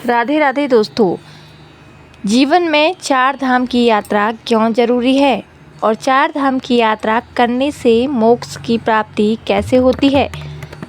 राधे राधे दोस्तों। जीवन में चार धाम की यात्रा क्यों ज़रूरी है और चार धाम की यात्रा करने से मोक्ष की प्राप्ति कैसे होती है।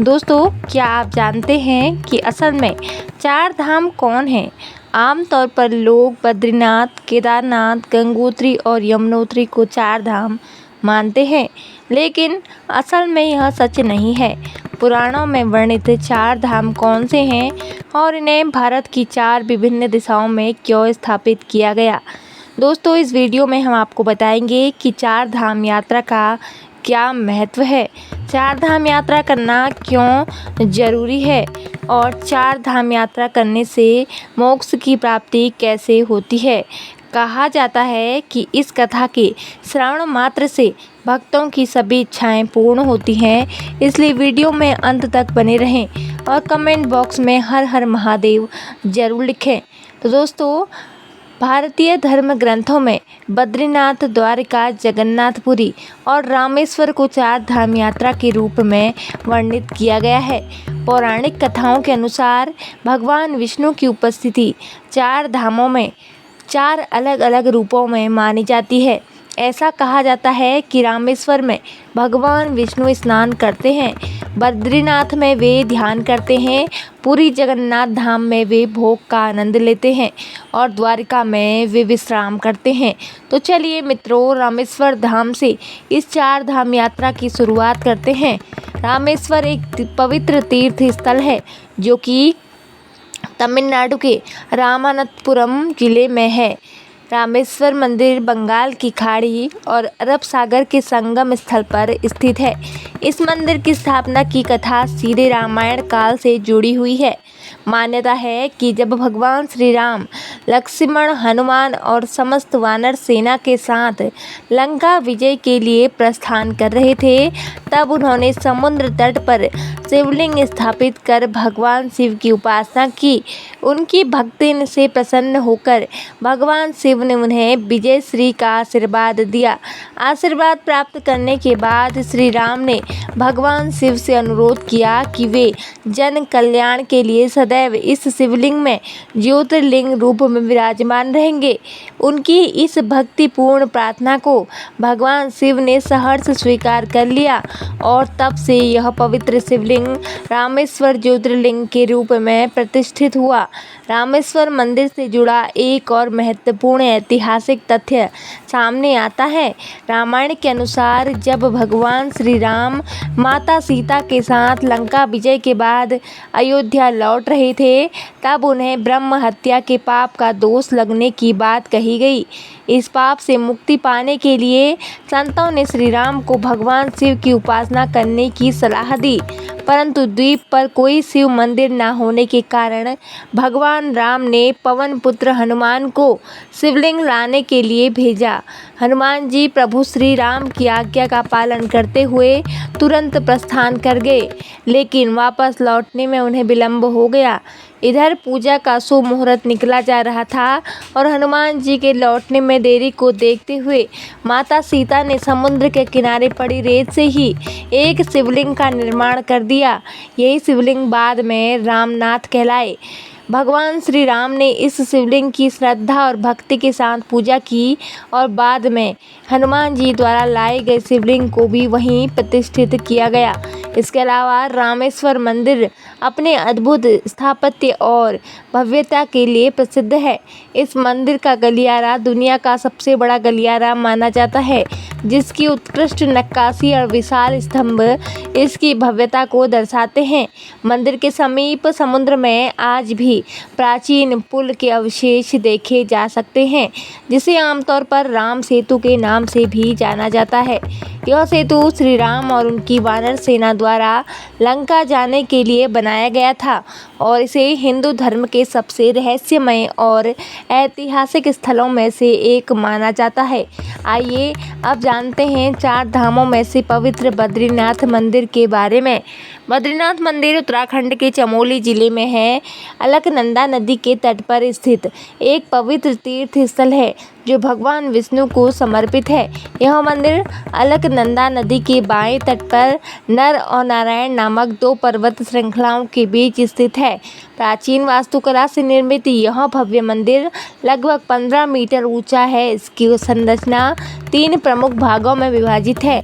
दोस्तों, क्या आप जानते हैं कि असल में चार धाम कौन हैं? आमतौर पर लोग बद्रीनाथ, केदारनाथ, गंगोत्री और यमुनोत्री को चार धाम मानते हैं, लेकिन असल में यह सच नहीं है। पुराणों में वर्णित चार धाम कौन से हैं और इन्हें भारत की चार विभिन्न दिशाओं में क्यों स्थापित किया गया? दोस्तों, इस वीडियो में हम आपको बताएंगे कि चार धाम यात्रा का क्या महत्व है, चार धाम यात्रा करना क्यों ज़रूरी है और चार धाम यात्रा करने से मोक्ष की प्राप्ति कैसे होती है। कहा जाता है कि इस कथा के श्रवण मात्र से भक्तों की सभी इच्छाएं पूर्ण होती हैं, इसलिए वीडियो में अंत तक बने रहें और कमेंट बॉक्स में हर हर महादेव जरूर लिखें। तो दोस्तों, भारतीय धर्म ग्रंथों में बद्रीनाथ, द्वारिका, जगन्नाथपुरी और रामेश्वर को चार धाम यात्रा के रूप में वर्णित किया गया है। पौराणिक कथाओं के अनुसार भगवान विष्णु की उपस्थिति चार धामों में चार अलग अलग रूपों में मानी जाती है। ऐसा कहा जाता है कि रामेश्वर में भगवान विष्णु स्नान करते हैं, बद्रीनाथ में वे ध्यान करते हैं, पुरी जगन्नाथ धाम में वे भोग का आनंद लेते हैं और द्वारिका में वे विश्राम करते हैं। तो चलिए मित्रों, रामेश्वर धाम से इस चार धाम यात्रा की शुरुआत करते हैं। रामेश्वर एक पवित्र तीर्थ स्थल है जो कि तमिलनाडु के रामानाथपुरम जिले में है। रामेश्वर मंदिर बंगाल की खाड़ी और अरब सागर के संगम स्थल पर स्थित है। इस मंदिर की स्थापना की कथा सीधे रामायण काल से जुड़ी हुई है। मान्यता है कि जब भगवान श्री राम, लक्ष्मण, हनुमान और समस्त वानर सेना के साथ लंका विजय के लिए प्रस्थान कर रहे थे, तब उन्होंने समुद्र तट पर शिवलिंग स्थापित कर भगवान शिव की उपासना की। उनकी भक्ति से प्रसन्न होकर भगवान शिव ने उन्हें विजय श्री का आशीर्वाद दिया। आशीर्वाद प्राप्त करने के बाद श्री राम ने भगवान शिव से अनुरोध किया कि वे जन कल्याण के लिए सदैव इस शिवलिंग में ज्योतिर्लिंग रूप में विराजमान रहेंगे। उनकी इस भक्तिपूर्ण प्रार्थना को भगवान शिव ने सहर्ष स्वीकार कर लिया और तब से यह पवित्र शिवलिंग रामेश्वर ज्योतिर्लिंग के रूप में प्रतिष्ठित हुआ। रामेश्वर मंदिर से जुड़ा एक और महत्वपूर्ण ऐतिहासिक तथ्य सामने आता है। रामायण के अनुसार जब भगवान श्री राम माता सीता के साथ लंका विजय के बाद अयोध्या लौट रहे थे, तब उन्हें ब्रह्म हत्या के पाप का दोष लगने की बात कही गई। इस पाप से मुक्ति पाने के लिए संतों ने श्री राम को भगवान शिव की उपासना करने की सलाह दी, परंतु द्वीप पर कोई शिव मंदिर न होने के कारण भगवान राम ने पवन पुत्र हनुमान को शिवलिंग लाने के लिए भेजा। हनुमान जी प्रभु श्री राम की आज्ञा का पालन करते हुए तुरंत प्रस्थान कर गए, लेकिन वापस लौटने में उन्हें विलंब हो गया। इधर पूजा का शुभ मुहूर्त निकला जा रहा था और हनुमान जी के लौटने में देरी को देखते हुए माता सीता ने समुद्र के किनारे पड़ी रेत से ही एक शिवलिंग का निर्माण कर दिया। यही शिवलिंग बाद में रामनाथ कहलाए। भगवान श्री राम ने इस शिवलिंग की श्रद्धा और भक्ति के साथ पूजा की और बाद में हनुमान जी द्वारा लाए गए शिवलिंग को भी वहीं प्रतिष्ठित किया गया। इसके अलावा रामेश्वर मंदिर अपने अद्भुत स्थापत्य और भव्यता के लिए प्रसिद्ध है। इस मंदिर का गलियारा दुनिया का सबसे बड़ा गलियारा माना जाता है, जिसकी उत्कृष्ट नक्काशी और विशाल स्तंभ इसकी भव्यता को दर्शाते हैं। मंदिर के समीप समुद्र में आज भी प्राचीन पुल के अवशेष देखे जा सकते हैं, जिसे आमतौर पर राम सेतु के नाम से भी जाना जाता है। यह सेतु श्री राम और उनकी वानर सेना द्वारा लंका जाने के लिए बनाया गया था और इसे हिंदू धर्म के सबसे रहस्यमय और ऐतिहासिक स्थलों में से एक माना जाता है। आइए अब जानते हैं चार धामों में से पवित्र बद्रीनाथ मंदिर के बारे में। बद्रीनाथ मंदिर उत्तराखंड के चमोली जिले में है। अलकनंदा नदी के तट पर स्थित एक पवित्र तीर्थ स्थल है जो भगवान विष्णु को समर्पित है। यह मंदिर अलकनंदा नदी के बाएं तट पर नर और नारायण नामक दो पर्वत श्रृंखलाओं के बीच स्थित है। प्राचीन वास्तुकला से निर्मित यह भव्य मंदिर लगभग 15 मीटर ऊंचा है। इसकी संरचना 3 प्रमुख भागों में विभाजित है,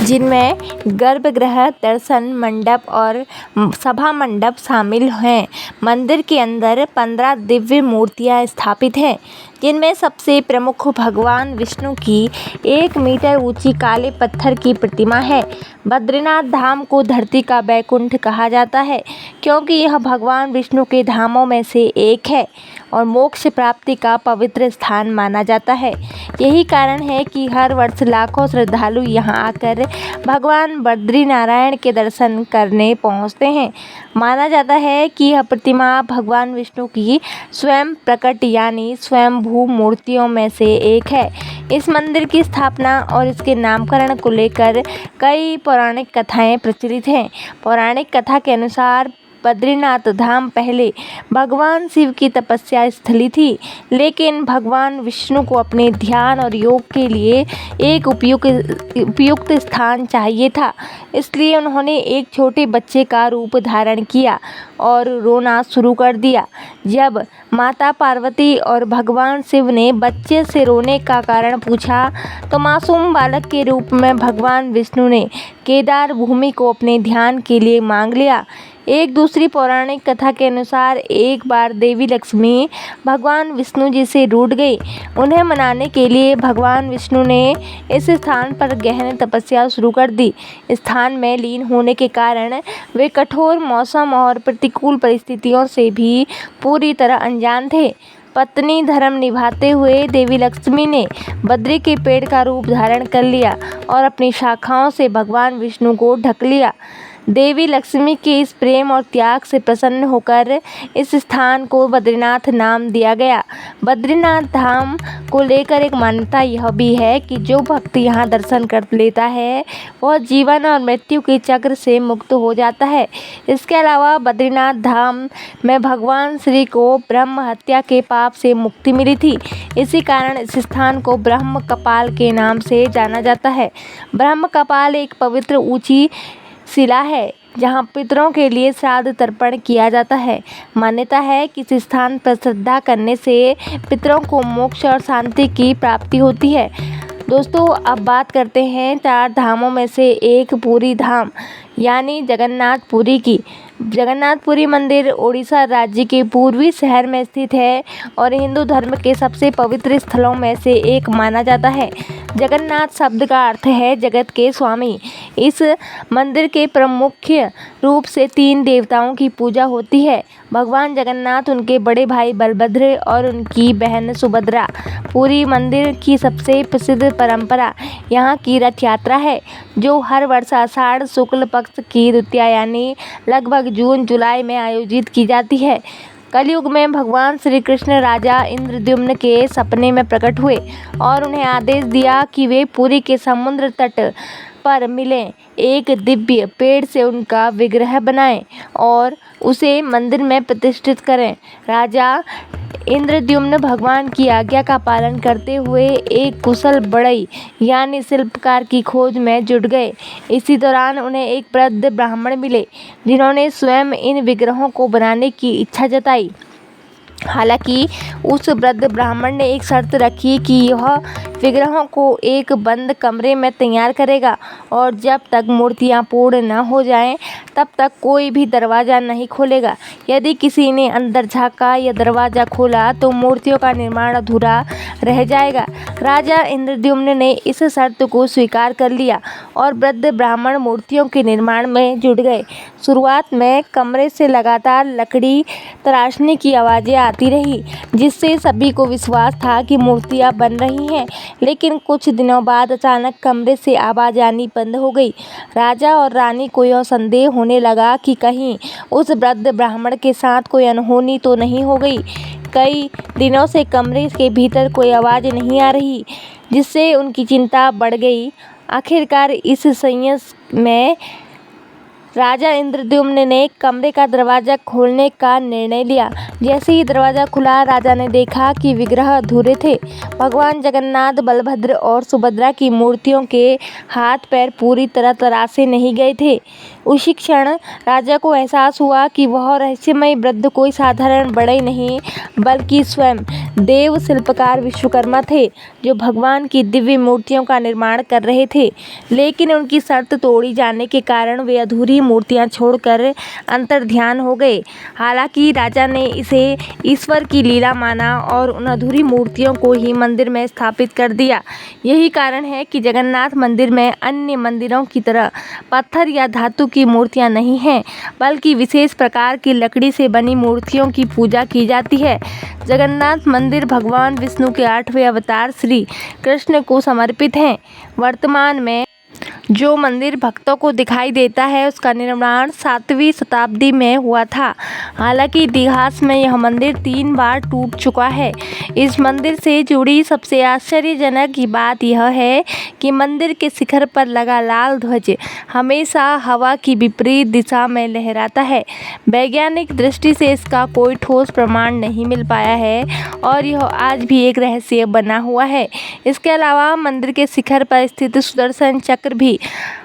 जिनमें गर्भगृह, दर्शन मंडप और सभा मंडप शामिल हैं। मंदिर के अंदर 15 दिव्य मूर्तियां स्थापित हैं, जिनमें सबसे प्रमुख भगवान विष्णु की 1 मीटर ऊंची काले पत्थर की प्रतिमा है। बद्रीनाथ धाम को धरती का बैकुंठ कहा जाता है, क्योंकि यह भगवान विष्णु के धामों में से एक है और मोक्ष प्राप्ति का पवित्र स्थान माना जाता है। यही कारण है कि हर वर्ष लाखों श्रद्धालु यहां आकर भगवान बद्रीनारायण के दर्शन करने पहुंचते हैं। माना जाता है कि यह प्रतिमा भगवान विष्णु की स्वयं प्रकट यानी स्वयंभू मूर्तियों में से एक है। इस मंदिर की स्थापना और इसके नामकरण को लेकर कई पौराणिक कथाएं प्रचलित हैं। पौराणिक कथा के अनुसार बद्रीनाथ धाम पहले भगवान शिव की तपस्या स्थली थी, लेकिन भगवान विष्णु को अपने ध्यान और योग के लिए एक उपयुक्त स्थान चाहिए था। इसलिए उन्होंने एक छोटे बच्चे का रूप धारण किया और रोना शुरू कर दिया। जब माता पार्वती और भगवान शिव ने बच्चे से रोने का कारण पूछा, तो मासूम बालक के रूप में भगवान विष्णु ने केदार भूमि को अपने ध्यान के लिए मांग लिया। एक दूसरी पौराणिक कथा के अनुसार एक बार देवी लक्ष्मी भगवान विष्णु जी से रूठ गई। उन्हें मनाने के लिए भगवान विष्णु ने इस स्थान पर गहन तपस्या शुरू कर दी। स्थान में लीन होने के कारण वे कठोर मौसम और प्रतिकूल परिस्थितियों से भी पूरी तरह अनजान थे। पत्नी धर्म निभाते हुए देवी लक्ष्मी ने बद्री के पेड़ का रूप धारण कर लिया और अपनी शाखाओं से भगवान विष्णु को ढक लिया। देवी लक्ष्मी के इस प्रेम और त्याग से प्रसन्न होकर इस स्थान को बद्रीनाथ नाम दिया गया। बद्रीनाथ धाम को लेकर एक मान्यता यह भी है कि जो भक्त यहाँ दर्शन कर लेता है वह जीवन और मृत्यु के चक्र से मुक्त हो जाता है। इसके अलावा बद्रीनाथ धाम में भगवान श्री को ब्रह्म हत्या के पाप से मुक्ति मिली थी। इसी कारण इस स्थान को ब्रह्म कपाल के नाम से जाना जाता है। ब्रह्म कपाल एक पवित्र ऊंची शिला है जहाँ पितरों के लिए श्राद्ध तर्पण किया जाता है। मान्यता है कि इस स्थान पर श्रद्धा करने से पितरों को मोक्ष और शांति की प्राप्ति होती है। दोस्तों, अब बात करते हैं 4 धामों में से एक पुरी धाम यानी जगन्नाथपुरी की। जगन्नाथपुरी मंदिर ओडिशा राज्य के पूर्वी शहर में स्थित है और हिंदू धर्म के सबसे पवित्र स्थलों में से एक माना जाता है। जगन्नाथ शब्द का अर्थ है जगत के स्वामी। इस मंदिर के प्रमुख रूप से 3 देवताओं की पूजा होती है, भगवान जगन्नाथ, उनके बड़े भाई बलभद्र और उनकी बहन सुभद्रा। पुरी मंदिर की सबसे प्रसिद्ध परंपरा यहाँ की रथ यात्रा है, जो हर वर्ष आषाढ़ शुक्ल पक्ष की द्वितीया यानी लगभग जून जुलाई में आयोजित की जाती है। कलयुग में भगवान श्री कृष्ण राजा इंद्रद्युम्न के सपने में प्रकट हुए और उन्हें आदेश दिया कि वे पुरी के समुद्र तट पर मिले एक दिव्य पेड़ से उनका विग्रह बनाएं और उसे मंदिर में प्रतिष्ठित करें। राजा इंद्रद्युम्न भगवान की आज्ञा का पालन करते हुए एक कुशल बढ़ई यानी शिल्पकार की खोज में जुट गए। इसी दौरान उन्हें एक वृद्ध ब्राह्मण मिले, जिन्होंने स्वयं इन विग्रहों को बनाने की इच्छा जताई। हालांकि उस वृद्ध ब्राह्मण ने एक शर्त रखी कि यह विग्रहों को एक बंद कमरे में तैयार करेगा और जब तक मूर्तियां पूर्ण न हो जाएं, तब तक कोई भी दरवाज़ा नहीं खोलेगा। यदि किसी ने अंदर झांका या दरवाज़ा खोला तो मूर्तियों का निर्माण अधूरा रह जाएगा। राजा इंद्रद्युम्न ने इस शर्त को स्वीकार कर लिया और वृद्ध ब्राह्मण मूर्तियों के निर्माण में जुट गए। शुरुआत में कमरे से लगातार लकड़ी तराशने की आवाज़ें आती रही, जिससे सभी को विश्वास था कि मूर्तियां बन रही हैं। लेकिन कुछ दिनों बाद अचानक कमरे से आवाज़ आनी बंद हो गई। राजा और रानी को यह संदेह होने लगा कि कहीं उस वृद्ध ब्राह्मण के साथ कोई अनहोनी तो नहीं हो गई। कई दिनों से कमरे के भीतर कोई आवाज़ नहीं आ रही, जिससे उनकी चिंता बढ़ गई। आखिरकार इस संशय में राजा इंद्रद्युम्न ने कमरे का दरवाजा खोलने का निर्णय लिया। जैसे ही दरवाजा खुला, राजा ने देखा कि विग्रह अधूरे थे। भगवान जगन्नाथ, बलभद्र और सुभद्रा की मूर्तियों के हाथ पैर पूरी तरह तरासे नहीं गए थे। उसी क्षण राजा को एहसास हुआ कि वह रहस्यमय वृद्ध कोई साधारण बढ़ई नहीं, बल्कि स्वयं देव शिल्पकार विश्वकर्मा थे, जो भगवान की दिव्य मूर्तियों का निर्माण कर रहे थे। लेकिन उनकी शर्त तोड़ी जाने के कारण वे अधूरी मूर्तियां छोड़कर अंतर्ध्यान हो गए। हालांकि राजा ने इसे ईश्वर की लीला माना और उन अधूरी मूर्तियों को ही मंदिर में स्थापित कर दिया। यही कारण है कि जगन्नाथ मंदिर में अन्य मंदिरों की तरह पत्थर या धातु की मूर्तियां नहीं हैं, बल्कि विशेष प्रकार की लकड़ी से बनी मूर्तियों की पूजा की जाती है। जगन्नाथ मंदिर भगवान विष्णु के 8वें अवतार श्री कृष्ण को समर्पित है। वर्तमान में जो मंदिर भक्तों को दिखाई देता है, उसका निर्माण 7वीं शताब्दी में हुआ था। हालांकि इतिहास में यह मंदिर 3 बार टूट चुका है। इस मंदिर से जुड़ी सबसे आश्चर्यजनक बात यह है कि मंदिर के शिखर पर लगा लाल ध्वज हमेशा हवा की विपरीत दिशा में लहराता है। वैज्ञानिक दृष्टि से इसका कोई ठोस प्रमाण नहीं मिल पाया है और यह आज भी एक रहस्य बना हुआ है। इसके अलावा मंदिर के शिखर पर स्थित सुदर्शन चक्र भी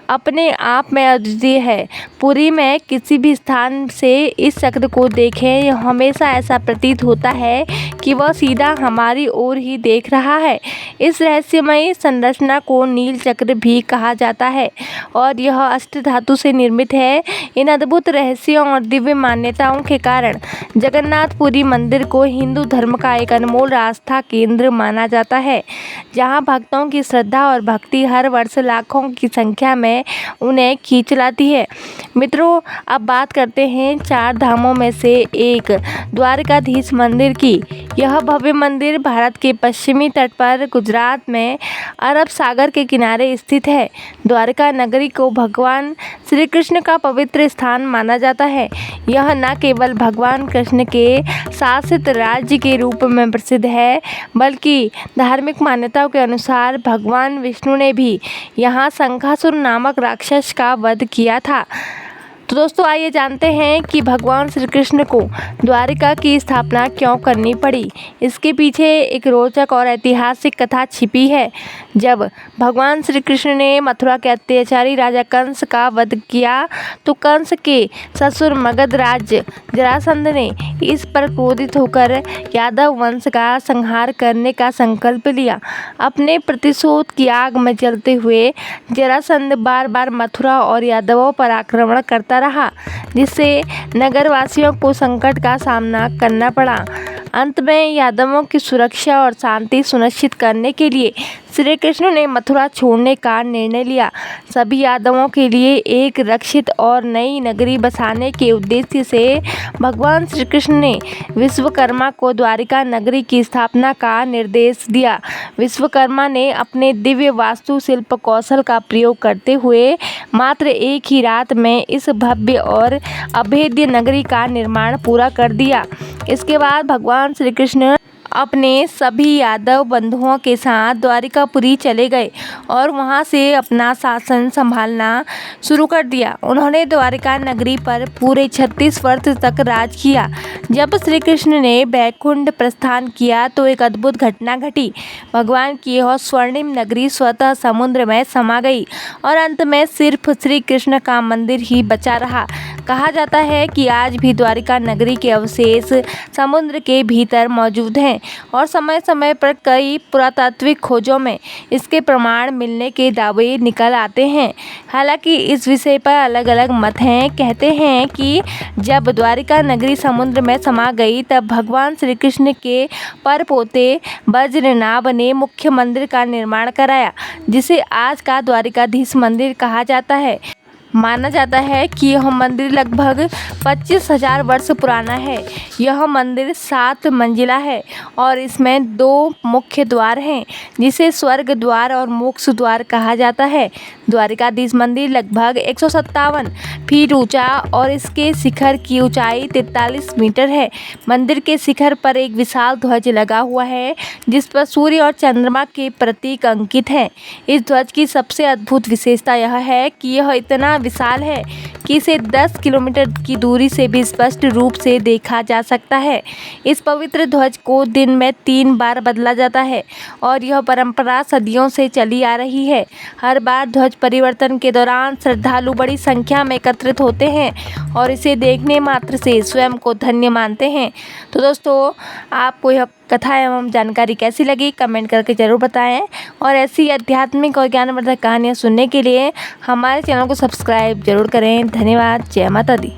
अपने आप में अद्वितीय है। पुरी में किसी भी स्थान से इस चक्र को देखें, यह हमेशा ऐसा प्रतीत होता है कि वह सीधा हमारी ओर ही देख रहा है। इस रहस्यमय संरचना को नील चक्र भी कहा जाता है और यह अष्टधातु से निर्मित है। इन अद्भुत रहस्यों और दिव्य मान्यताओं के कारण जगन्नाथपुरी मंदिर को हिंदू धर्म का एक अनमोल आस्था केंद्र माना जाता है, जहां भक्तों की श्रद्धा और भक्ति हर वर्ष लाखों की संख्या में उन्हें खींच लाती है। मित्रों, अब बात करते हैं 4 धामों में से एक द्वारकाधीश मंदिर की। यह भव्य मंदिर भारत के पश्चिमी तट पर गुजरात में अरब सागर के किनारे स्थित है। द्वारका नगरी को भगवान श्री कृष्ण का पवित्र स्थान माना जाता है। यह न केवल भगवान कृष्ण के शासित राज्य के रूप में प्रसिद्ध है, बल्कि धार्मिक मान्यताओं के अनुसार भगवान विष्णु ने भी यहाँ शंखासुर नामक राक्षस का वध किया था। तो दोस्तों, आइए जानते हैं कि भगवान श्री कृष्ण को द्वारिका की स्थापना क्यों करनी पड़ी। इसके पीछे एक रोचक और ऐतिहासिक कथा छिपी है। जब भगवान श्री कृष्ण ने मथुरा के अत्याचारी राजा कंस का वध किया, तो कंस के ससुर मगध राज्य जरासंध ने इस पर क्रोधित होकर यादव वंश का संहार करने का संकल्प लिया। अपने प्रतिशोध की आग में जलते हुए जरासंध बार बार मथुरा और यादवों पर आक्रमण करता रहा, जिससे नगरवासियों को संकट का सामना करना पड़ा। अंत में यादवों की सुरक्षा और शांति सुनिश्चित करने के लिए श्री कृष्ण ने मथुरा छोड़ने का निर्णय लिया। सभी यादवों के लिए एक रक्षित और नई नगरी बसाने के उद्देश्य से भगवान श्री कृष्ण ने विश्वकर्मा को द्वारिका नगरी की स्थापना का निर्देश दिया। विश्वकर्मा ने अपने दिव्य वास्तुशिल्प कौशल का प्रयोग करते हुए मात्र एक ही रात में इस भव्य और अभेद्य नगरी का निर्माण पूरा कर दिया। इसके बाद भगवान श्री कृष्ण अपने सभी यादव बंधुओं के साथ द्वारिकापुरी चले गए और वहां से अपना शासन संभालना शुरू कर दिया। उन्होंने द्वारिका नगरी पर पूरे 36 वर्ष तक राज किया। जब श्री कृष्ण ने बैकुंठ प्रस्थान किया, तो एक अद्भुत घटना घटी। भगवान की यह स्वर्णिम नगरी स्वतः समुद्र में समा गई और अंत में सिर्फ श्री कृष्ण का मंदिर ही बचा रहा। कहा जाता है कि आज भी द्वारिका नगरी के अवशेष समुद्र के भीतर मौजूद हैं और समय समय पर कई पुरातात्विक खोजों में इसके प्रमाण मिलने के दावे निकल आते हैं। हालांकि इस विषय पर अलग अलग मत हैं। कहते हैं कि जब द्वारिका नगरी समुद्र में समा गई, तब भगवान श्री कृष्ण के परपोते वज्रनाभ ने मुख्य मंदिर का निर्माण कराया, जिसे आज का द्वारिकाधीश मंदिर कहा जाता है। माना जाता है कि यह मंदिर लगभग 25,000 वर्ष पुराना है। यह मंदिर 7 मंजिला है और इसमें 2 मुख्य द्वार हैं, जिसे स्वर्ग द्वार और मोक्ष द्वार कहा जाता है। द्वारिकाधीश मंदिर लगभग 157 फीट ऊंचा और इसके शिखर की ऊंचाई 43 मीटर है। मंदिर के शिखर पर एक विशाल ध्वज लगा हुआ है, जिस पर सूर्य और चंद्रमा के प्रतीक अंकित हैं। इस ध्वज की सबसे अद्भुत विशेषता यह है कि यह इतना विशाल है कि इसे 10 किलोमीटर की दूरी से भी स्पष्ट रूप से देखा जा सकता है। इस पवित्र ध्वज को दिन में 3 बार बदला जाता है और यह परंपरा सदियों से चली आ रही है। हर बार ध्वज परिवर्तन के दौरान श्रद्धालु बड़ी संख्या में एकत्रित होते हैं और इसे देखने मात्र से स्वयं को धन्य मानते हैं। तो दोस्तों, आपको यह कथा एवं जानकारी कैसी लगी कमेंट करके ज़रूर बताएं और ऐसी आध्यात्मिक और ज्ञानवर्धक कहानियाँ सुनने के लिए हमारे चैनल को सब्सक्राइब जरूर करें। धन्यवाद। जय माता दी।